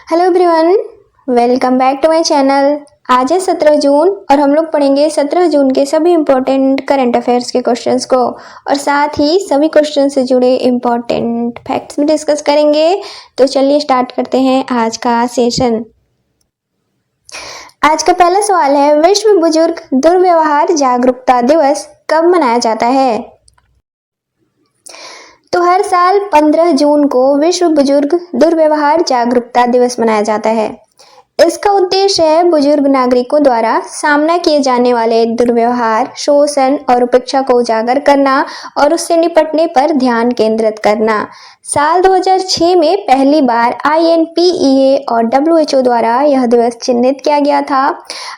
Hello everyone, welcome back to my channel. आज है 17 जून और हम लोग पढ़ेंगे 17 जून के सभी इम्पोर्टेंट करंट अफेयर्स के क्वेश्चंस को और साथ ही सभी क्वेश्चन से जुड़े इम्पोर्टेंट फैक्ट्स भी डिस्कस करेंगे। तो चलिए स्टार्ट करते हैं आज का सेशन। आज का पहला सवाल है, विश्व बुजुर्ग दुर्व्यवहार जागरूकता दिवस कब मनाया जाता है? तो हर साल 15 जून को विश्व बुजुर्ग दुर्व्यवहार जागरूकता दिवस मनाया जाता है। इसका उद्देश्य है बुजुर्ग नागरिकों द्वारा सामना किए जाने वाले दुर्व्यवहार, शोषण और उपेक्षा को उजागर करना और उससे निपटने पर ध्यान केंद्रित करना। साल 2006 में पहली बार INPEA और WHO द्वारा यह दिवस चिन्हित किया गया था।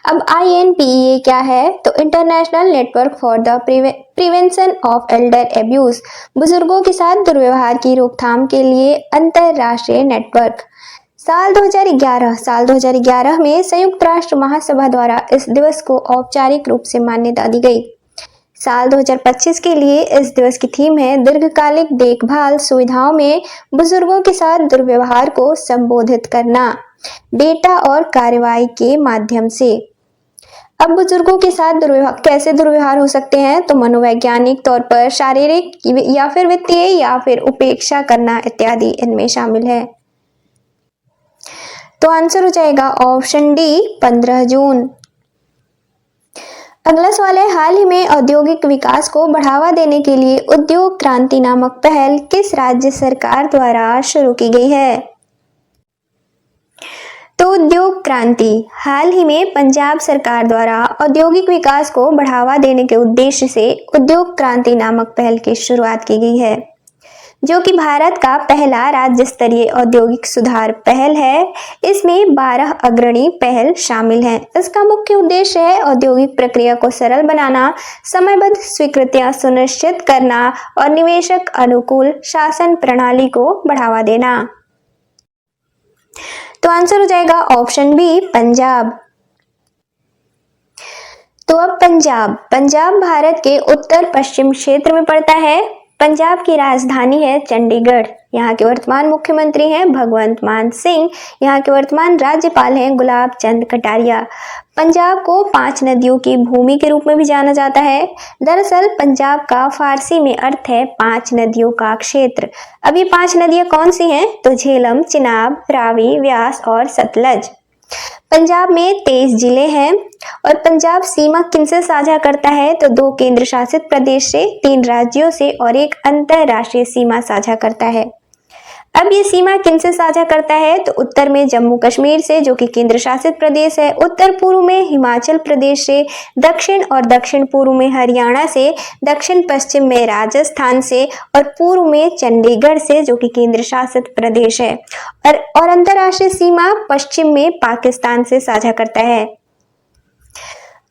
अब INPEA क्या है? तो international network for the prevention of Elder abuse, बुजुर्गों के साथ दुर्व्यवहार की रोकथाम के लिए अंतरराष्ट्रीय नेटवर्क। साल 2011 में संयुक्त राष्ट्र महासभा द्वारा इस दिवस को औपचारिक रूप से मान्यता दी गई। साल 2025 के लिए इस दिवस की थीम है दीर्घकालिक देखभाल सुविधाओं में बुजुर्गों के साथ दुर्व्यवहार को संबोधित करना डेटा और कार्रवाई के माध्यम से। अब बुजुर्गों के साथ कैसे दुर्व्यवहार हो सकते हैं? तो मनोवैज्ञानिक तौर पर, शारीरिक या फिर वित्तीय या फिर उपेक्षा करना इत्यादि इनमें शामिल है। तो आंसर हो जाएगा ऑप्शन डी 15 जून। अगला सवाल है, हाल ही में औद्योगिक विकास को बढ़ावा देने के लिए उद्योग क्रांति नामक पहल किस राज्य सरकार द्वारा शुरू की गई है? तो उद्योग क्रांति हाल ही में पंजाब सरकार द्वारा औद्योगिक विकास को बढ़ावा देने के उद्देश्य से उद्योग क्रांति नामक पहल की शुरुआत की गई है, जो कि भारत का पहला राज्य स्तरीय औद्योगिक सुधार पहल है। इसमें 12 अग्रणी पहल शामिल हैं। इसका मुख्य उद्देश्य है औद्योगिक प्रक्रिया को सरल बनाना, समयबद्ध स्वीकृतियां सुनिश्चित करना और निवेशक अनुकूल शासन प्रणाली को बढ़ावा देना। तो आंसर हो जाएगा ऑप्शन बी पंजाब। तो अब पंजाब भारत के उत्तर पश्चिम क्षेत्र में पड़ता है। पंजाब की राजधानी है चंडीगढ़। यहाँ के वर्तमान मुख्यमंत्री हैं भगवंत मान सिंह। यहाँ के वर्तमान राज्यपाल हैं गुलाब चंद कटारिया। पंजाब को 5 नदियों की भूमि के रूप में भी जाना जाता है। दरअसल पंजाब का फारसी में अर्थ है 5 नदियों का क्षेत्र। अब ये 5 नदियां कौन सी हैं? तो झेलम, चिनाब, रावी, व्यास और सतलज। पंजाब में 23 जिले हैं और पंजाब सीमा किनसे साझा करता है? तो 2 केंद्र शासित प्रदेश से, 3 राज्यों से और एक अंतरराष्ट्रीय सीमा साझा करता है। अब ये सीमा किनसे साझा करता है? तो उत्तर में जम्मू कश्मीर से, जो कि केंद्र शासित प्रदेश है, उत्तर पूर्व में हिमाचल प्रदेश से, दक्षिण और दक्षिण पूर्व में हरियाणा से, दक्षिण पश्चिम में राजस्थान से और पूर्व में चंडीगढ़ से, जो कि केंद्र शासित प्रदेश है। और अंतरराष्ट्रीय सीमा पश्चिम में पाकिस्तान से साझा करता है।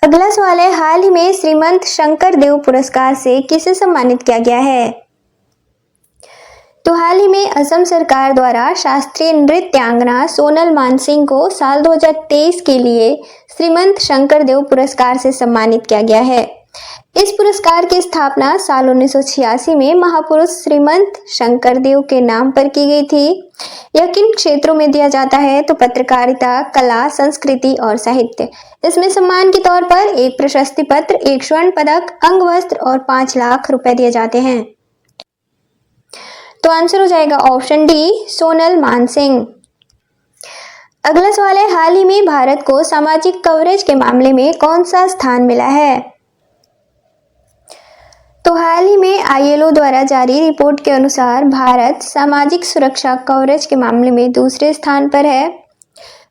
अगला सवाल है, हाल ही में श्रीमंत शंकरदेव पुरस्कार से किसे सम्मानित किया गया है? तो हाल ही में असम सरकार द्वारा शास्त्रीय नृत्यांगना सोनल मानसिंह को साल 2023 के लिए श्रीमंत शंकरदेव पुरस्कार से सम्मानित किया गया है। इस पुरस्कार की स्थापना साल 1986 में महापुरुष श्रीमंत शंकरदेव के नाम पर की गई थी। यह किन क्षेत्रों में दिया जाता है? तो पत्रकारिता, कला, संस्कृति और साहित्य। इसमें सम्मान के तौर पर एक प्रशस्ति पत्र, एक स्वर्ण पदक, अंगवस्त्र और 5 लाख रुपए दिए जाते हैं। तो आंसर हो जाएगा ऑप्शन डी सोनल मानसिंह। अगला सवाल है, हाल ही में भारत को सामाजिक कवरेज के मामले में कौन सा स्थान मिला है? तो हाल ही में ILO द्वारा जारी रिपोर्ट के अनुसार भारत सामाजिक सुरक्षा कवरेज के मामले में दूसरे स्थान पर है।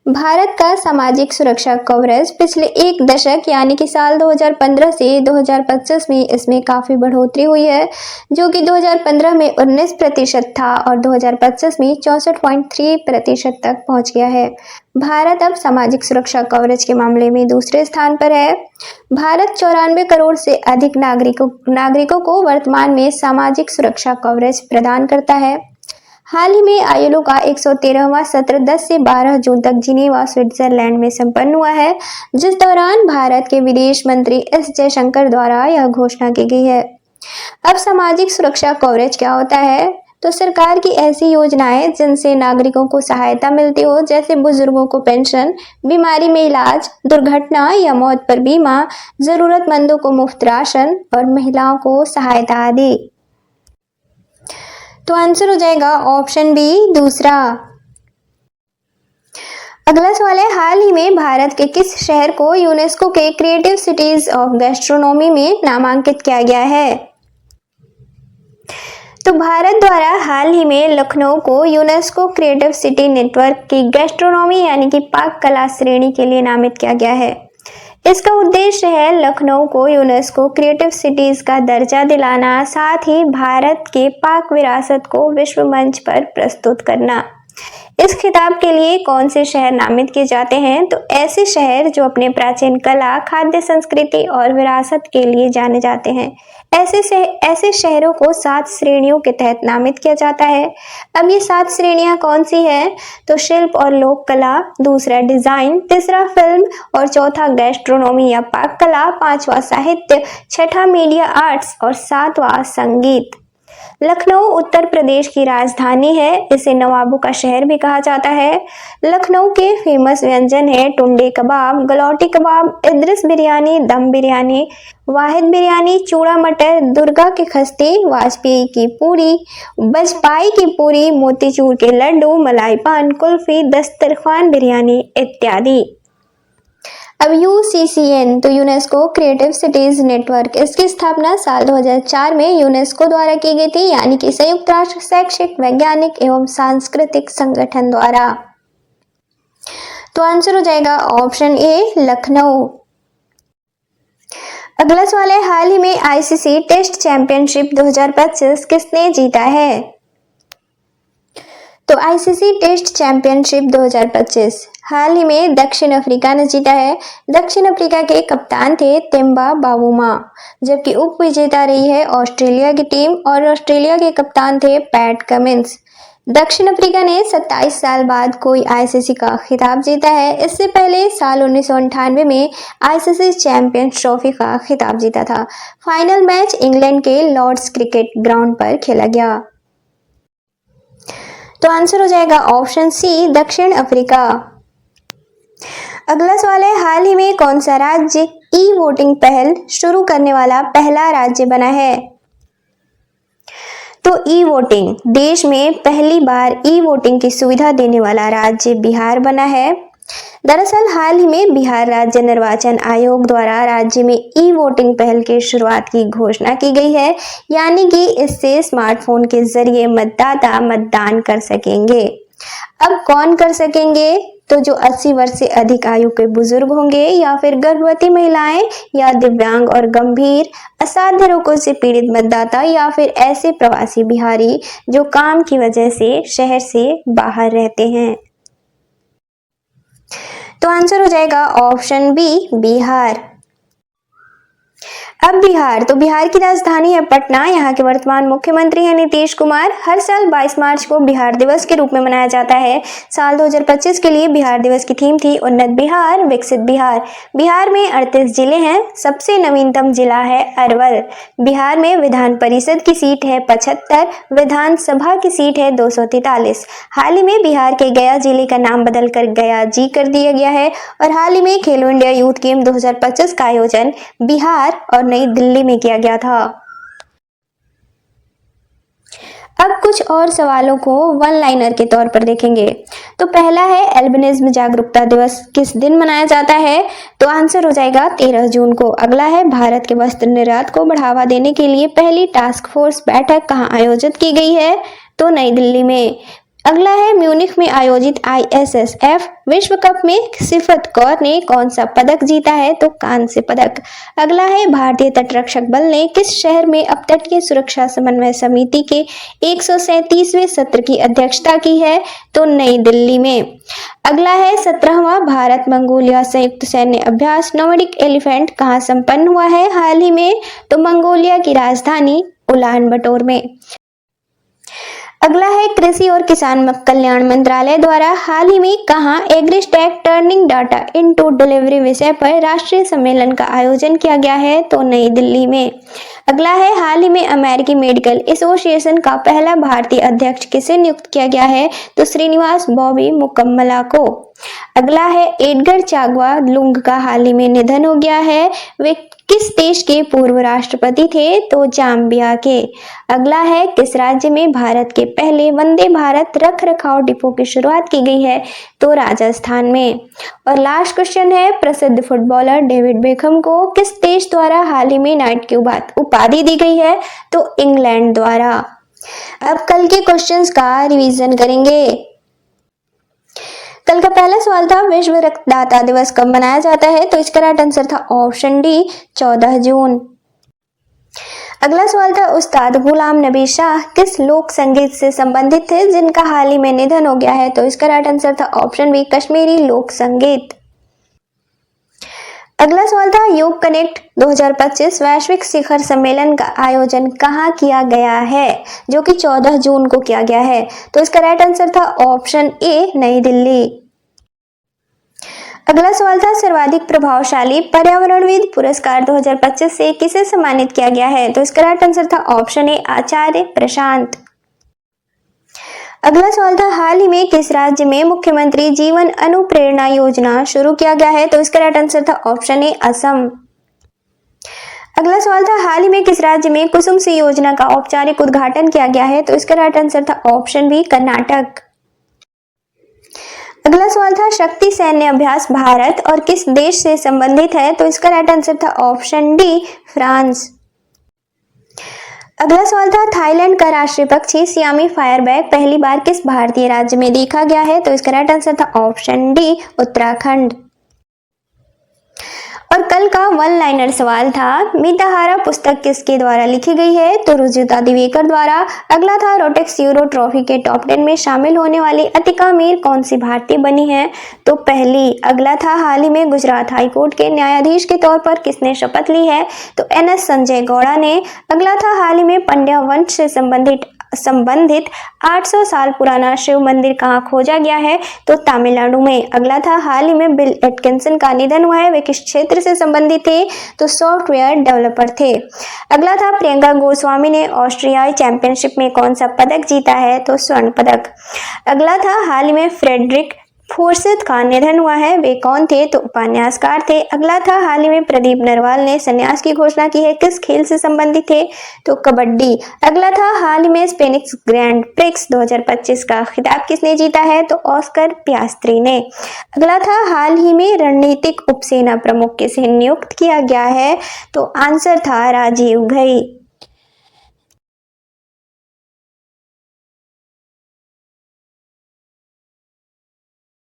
भारत का सामाजिक सुरक्षा कवरेज पिछले 1 दशक यानी कि साल 2015 से 2025 में इसमें काफ़ी बढ़ोतरी हुई है, जो कि 2015 में 19% था और 2025 में 64.3% तक पहुंच गया है। भारत अब सामाजिक सुरक्षा कवरेज के मामले में दूसरे स्थान पर है। भारत 94 करोड़ से अधिक नागरिकों को वर्तमान में सामाजिक सुरक्षा कवरेज प्रदान करता है। हाल ही में ILO का 113वां सत्र 10 से 12 जून तक जिनेवा, स्विट्जरलैंड में संपन्न हुआ है, जिस दौरान भारत के विदेश मंत्री S जयशंकर द्वारा यह घोषणा की गई है। अब सामाजिक सुरक्षा कवरेज क्या होता है? तो सरकार की ऐसी योजनाएं जिनसे नागरिकों को सहायता मिलती हो, जैसे बुजुर्गों को पेंशन, बीमारी में इलाज, दुर्घटना या मौत पर बीमा, जरूरतमंदों को मुफ्त राशन और महिलाओं को सहायता आदि। तो आंसर हो जाएगा ऑप्शन बी दूसरा। अगला सवाल है, हाल ही में भारत के किस शहर को यूनेस्को के क्रिएटिव सिटीज ऑफ गैस्ट्रोनॉमी में नामांकित किया गया है? तो भारत द्वारा हाल ही में लखनऊ को यूनेस्को क्रिएटिव सिटी नेटवर्क की गैस्ट्रोनॉमी यानी कि पाक कला श्रेणी के लिए नामित किया गया है। इसका उद्देश्य है लखनऊ को यूनेस्को क्रिएटिव सिटीज का दर्जा दिलाना, साथ ही भारत के पाक विरासत को विश्व मंच पर प्रस्तुत करना। इस खिताब के लिए कौन से शहर नामित किए जाते हैं? तो ऐसे शहर जो अपने प्राचीन कला, खाद्य संस्कृति और विरासत के लिए जाने जाते हैं। ऐसे शहरों को 7 श्रेणियों के तहत नामित किया जाता है। अब ये 7 श्रेणियां कौन सी है? तो शिल्प और लोक कला, दूसरा डिजाइन, तीसरा फिल्म और चौथा गैस्ट्रोनॉमी या पाक कला, 5वां साहित्य, 6ठा मीडिया आर्ट्स और 7वां संगीत। लखनऊ उत्तर प्रदेश की राजधानी है। इसे नवाबों का शहर भी कहा जाता है। लखनऊ के फेमस व्यंजन है टुंडे कबाब, गलौटी कबाब, इदरिस बिरयानी, दम बिरयानी, वाहिद बिरयानी, चूड़ा मटर, दुर्गा के खस्ते, वाजपेयी की पूरी, बजपाई की पूरी, मोतीचूर के लड्डू, मलाई पान, कुल्फी, दस्तरखान बिरयानी इत्यादि। अब यूसीसीएन तो यूनेस्को क्रिएटिव सिटीज नेटवर्क, इसकी स्थापना साल 2004 में यूनेस्को द्वारा की गई थी, यानी कि संयुक्त राष्ट्र शैक्षिक, वैज्ञानिक एवं सांस्कृतिक संगठन द्वारा। तो आंसर हो जाएगा ऑप्शन ए लखनऊ। अगला सवाल है, हाल ही में आईसीसी टेस्ट चैंपियनशिप 2025 किसने जीता है? तो आईसीसी टेस्ट चैंपियनशिप 2025 हाल ही में दक्षिण अफ्रीका ने जीता है। दक्षिण अफ्रीका के कप्तान थे तेम्बा बावुमा, जबकि उप विजेता रही है ऑस्ट्रेलिया की टीम और ऑस्ट्रेलिया के कप्तान थे पैट कमिंस। दक्षिण अफ्रीका ने 27 साल बाद कोई आईसीसी का खिताब जीता है। इससे पहले साल 1998 में आईसीसी चैंपियंस ट्रॉफी का खिताब जीता था। फाइनल मैच इंग्लैंड के लॉर्ड्स क्रिकेट ग्राउंड पर खेला गया। तो आंसर हो जाएगा ऑप्शन सी दक्षिण अफ्रीका। अगला सवाल है, हाल ही में कौन सा राज्य ई वोटिंग पहल शुरू करने वाला पहला राज्य बना है? तो ई वोटिंग, देश में पहली बार ई वोटिंग की सुविधा देने वाला राज्य बिहार बना है। दरअसल हाल ही में बिहार राज्य निर्वाचन आयोग द्वारा राज्य में ई वोटिंग पहल की शुरुआत की घोषणा की गई है, यानी कि इससे स्मार्टफोन के जरिए मतदाता मतदान कर सकेंगे। अब कौन कर सकेंगे? तो जो 80 वर्ष से अधिक आयु के बुजुर्ग होंगे, या फिर गर्भवती महिलाएं, या दिव्यांग और गंभीर असाध्य रोगों से पीड़ित मतदाता, या फिर ऐसे प्रवासी बिहारी जो काम की वजह से शहर से बाहर रहते हैं। तो आंसर हो जाएगा ऑप्शन बी बिहार। अब बिहार, तो बिहार की राजधानी है पटना। यहाँ के वर्तमान मुख्यमंत्री हैं नीतीश कुमार। हर साल 22 मार्च को बिहार दिवस के रूप में मनाया जाता है। साल 2025 के लिए बिहार दिवस की थीम थी उन्नत बिहार विकसित बिहार। बिहार में 38 जिले हैं। सबसे नवीनतम जिला है अरवल। बिहार में विधान परिषद की सीट है 75, विधानसभा की सीट है 243। हाल ही में बिहार के गया जिले का नाम बदलकर गया जी कर दिया गया है। और हाल ही में खेलो इंडिया यूथ गेम 2025 का आयोजन बिहार और नई दिल्ली में किया गया था। अब कुछ और सवालों को वन लाइनर के तौर पर देखेंगे। तो पहला है, एल्बिनिज्म जागरूकता दिवस किस दिन मनाया जाता है? तो आंसर हो जाएगा 13 जून को। अगला है, भारत के वस्त्र निर्यात को बढ़ावा देने के लिए पहली टास्क फोर्स बैठक कहाँ आयोजित की गई है? तो नई दिल्ली में। अगला है, म्यूनिख में आयोजित ISSF विश्व कप में सिफत कौर ने कौन सा पदक जीता है? तो कांस्य पदक। अगला है, भारतीय तटरक्षक बल ने किस शहर में अपतटीय सुरक्षा समन्वय समिति के 137वें सत्र की अध्यक्षता की है? तो नई दिल्ली में। अगला है, 17वां भारत मंगोलिया संयुक्त सैन्य अभ्यास नोमैडिक एलिफेंट कहाँ संपन्न हुआ है हाल ही में? तो मंगोलिया की राजधानी उलान बटोर में। अगला है कृषि और किसान कल्याण मंत्रालय द्वारा हाल ही में कहां AgriStack turning data into delivery विषय पर राष्ट्रीय सम्मेलन का आयोजन किया गया है, तो नई दिल्ली में। अगला है हाल ही में अमेरिकी मेडिकल एसोसिएशन का पहला भारतीय अध्यक्ष किसे नियुक्त किया गया है, तो श्रीनिवास बॉबी मुकम्मला को। अगला है एडगर चागवा लुंग का हाल ही में निधन हो गया है, वे किस देश के पूर्व राष्ट्रपति थे, तो जाम्बिया के। अगला है किस राज्य में भारत के पहले वंदे भारत रख रखाव डिपो की शुरुआत की गई है, तो राजस्थान में। और लास्ट क्वेश्चन है प्रसिद्ध फुटबॉलर डेविड बेकहम को किस देश द्वारा हाल ही में नाइट की उपाधि दी गई है, तो इंग्लैंड द्वारा। अब कल के क्वेश्चंस का रिवीजन करेंगे। कल का पहला सवाल था विश्व रक्तदाता दिवस कब मनाया जाता है, तो इसका राइट आंसर था ऑप्शन डी 14 जून। अगला सवाल था उस्ताद गुलाम नबी शाह किस लोक संगीत से संबंधित थे जिनका हाल ही में निधन हो गया है, तो इसका राइट आंसर था ऑप्शन बी कश्मीरी लोक संगीत। अगला सवाल था योग कनेक्ट 2025 वैश्विक शिखर सम्मेलन का आयोजन कहाँ किया गया है, जो कि 14 जून को किया गया है, तो इसका राइट आंसर था ऑप्शन ए नई दिल्ली। अगला सवाल था सर्वाधिक प्रभावशाली पर्यावरणविद पुरस्कार 2025 से किसे सम्मानित किया गया है, तो इसका राइट आंसर था ऑप्शन ए आचार्य प्रशांत। अगला सवाल था हाल ही में किस राज्य में मुख्यमंत्री जीवन अनुप्रेरणा योजना शुरू किया गया है, तो इसका राइट आंसर था ऑप्शन ए असम। अगला सवाल था हाल ही में किस राज्य में कुसुम सी योजना का औपचारिक उद्घाटन किया गया है, तो इसका राइट आंसर था ऑप्शन बी कर्नाटक। अगला सवाल था शक्ति सैन्य अभ्यास भारत और किस देश से संबंधित है, तो इसका राइट आंसर था ऑप्शन डी फ्रांस। अगला सवाल था थाईलैंड का राष्ट्रीय पक्षी सियामी फायरबैक पहली बार किस भारतीय राज्य में देखा गया है, तो इसका राइट आंसर था ऑप्शन डी उत्तराखंड। और कल का वन लाइनर सवाल था मिताहारा पुस्तक किसके द्वारा लिखी गई है, तो रुजुता दिवेकर द्वारा। अगला था रोटेक्स यूरो ट्रॉफी के टॉप 10 में शामिल होने वाली अतिका मीर कौन सी भारतीय बनी है, तो पहली। अगला था हाल ही में गुजरात हाईकोर्ट के न्यायाधीश के तौर पर किसने शपथ ली है, तो एनएस संजय गौड़ा ने। अगला था हाल ही में पंड्या वंश से संबंधित 800 साल पुराना शिव मंदिर कहाँ खोजा गया है, तो तमिलनाडु में। अगला था हाल ही में बिल एटकिंसन का निधन हुआ है, वे किस क्षेत्र से संबंधित थे, तो सॉफ्टवेयर डेवलपर थे। अगला था प्रियंका गोस्वामी ने ऑस्ट्रियाई चैंपियनशिप में कौन सा पदक जीता है, तो स्वर्ण पदक। अगला था हाल ही में फ्रेडरिक फोर्सिथ का निधन हुआ है, वे कौन थे, तो उपन्यासकार थे। अगला था हाल ही में प्रदीप नरवाल ने संन्यास की घोषणा की है, किस खेल से संबंधित थे, तो कबड्डी। अगला था हाल ही में स्पेनिश ग्रैंड प्रिक्स 2025 का खिताब किसने जीता है, तो ऑस्कर पियास्त्री ने। अगला था हाल ही में रणनीतिक उपसेना प्रमुख किसे नियुक्त किया गया है, तो आंसर था राजीव घई।